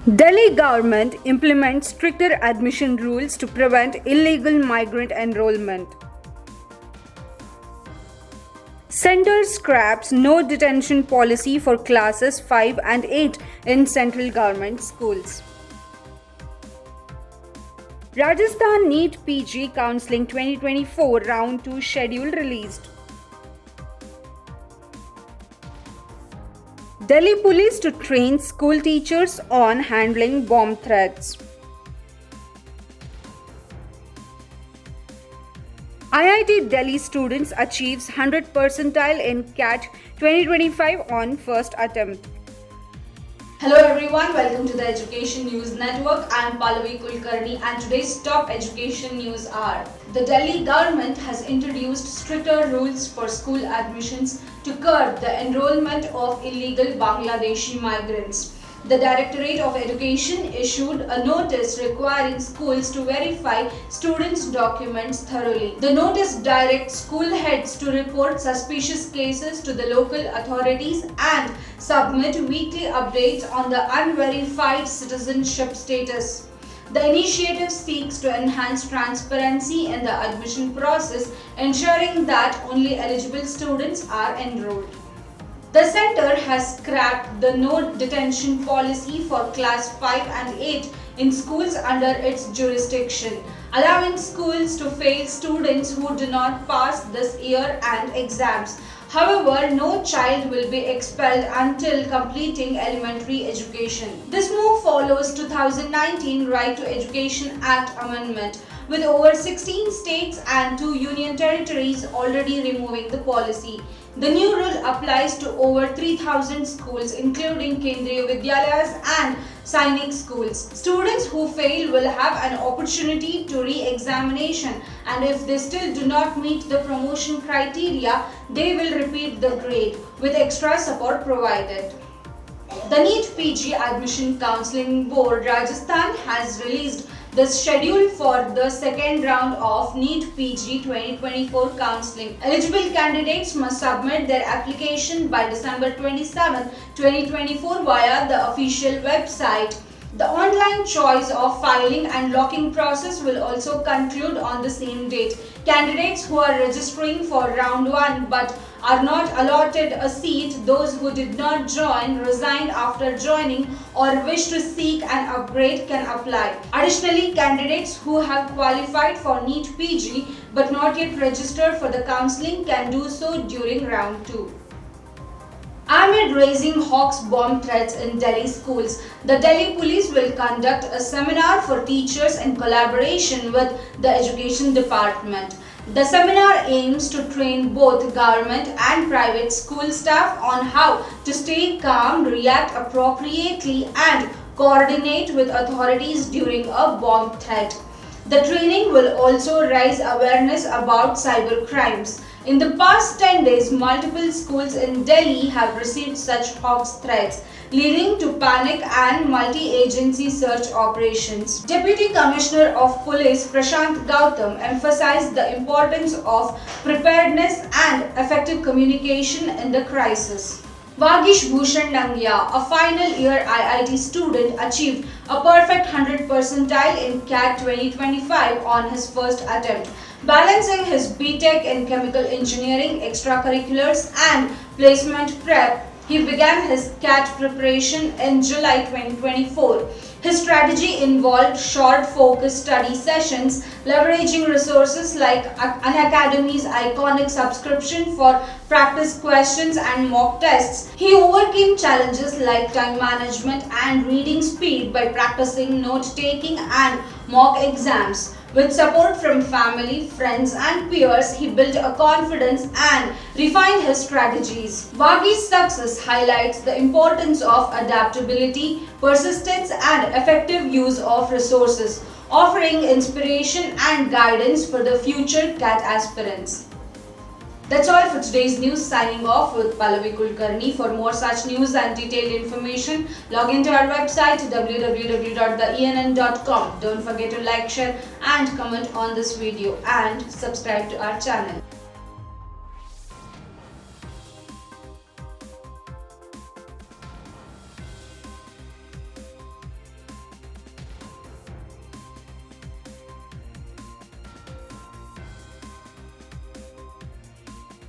Delhi government implements stricter admission rules to prevent illegal migrant enrollment. Centre scraps no detention policy for classes 5 and 8 in central government schools. Rajasthan NEET PG Counselling 2024 Round 2 schedule released. Delhi police to train school teachers on handling bomb threats. IIT Delhi students achieves 100 percentile in CAT 2025 on first attempt. Hello everyone, welcome to the Education News Network. I am Pallavi Kulkarni and today's top education news are: the Delhi government has introduced stricter rules for school admissions to curb the enrollment of illegal Bangladeshi migrants. The Directorate of Education issued a notice requiring schools to verify students' documents thoroughly. The notice directs school heads to report suspicious cases to the local authorities and submit weekly updates on the unverified citizenship status. The initiative seeks to enhance transparency in the admission process, ensuring that only eligible students are enrolled. The centre has scrapped the no detention policy for class 5 and 8 in schools under its jurisdiction, allowing schools to fail students who do not pass this year and exams. However, no child will be expelled until completing elementary education. This move follows 2019 Right to Education Act amendment, with over 16 states and 2 union territories already removing the policy. The new rule applies to over 3,000 schools, including Kendriya Vidyalayas and Sainik schools. Students who fail will have an opportunity to re-examination, and if they still do not meet the promotion criteria, they will repeat the grade with extra support provided. The NEET PG Admission Counselling Board Rajasthan has released the schedule for the second round of NEET PG 2024 counselling. Eligible candidates must submit their application by December 27, 2024 via the official website. The online choice of filing and locking process will also conclude on the same date. Candidates who are registering for round 1 but are not allotted a seat, those who did not join, resigned after joining, or wish to seek an upgrade can apply. Additionally, candidates who have qualified for NEET PG but not yet registered for the counselling can do so during round 2. Amid raising Hawks bomb threats in Delhi schools, the Delhi police will conduct a seminar for teachers in collaboration with the Education Department. The seminar aims to train both government and private school staff on how to stay calm, react appropriately, and coordinate with authorities during a bomb threat. The training will also raise awareness about cyber crimes. In the past 10 days, multiple schools in Delhi have received such Hawks threats, leading to panic and multi-agency search operations. Deputy Commissioner of Police Prashant Gautam emphasized the importance of preparedness and effective communication in the crisis. Vagish Bhushan Nangia, a final year IIT student, achieved a perfect 100 percentile in CAT 2025 on his first attempt. Balancing his BTech in chemical engineering, extracurriculars and placement prep, he began his CAT preparation in July 2024. His strategy involved short focused study sessions, leveraging resources like Unacademy's iconic subscription for practice questions and mock tests. He overcame challenges like time management and reading speed by practicing note-taking and mock exams. With support from family, friends and peers, he built a confidence and refined his strategies. Vagi's success highlights the importance of adaptability, persistence and effective use of resources, offering inspiration and guidance for the future CAT aspirants. That's all for today's news. Signing off with Pallavi Kulkarni. For more such news and detailed information, log into our website www.theenn.com. Don't forget to like, share and comment on this video and subscribe to our channel.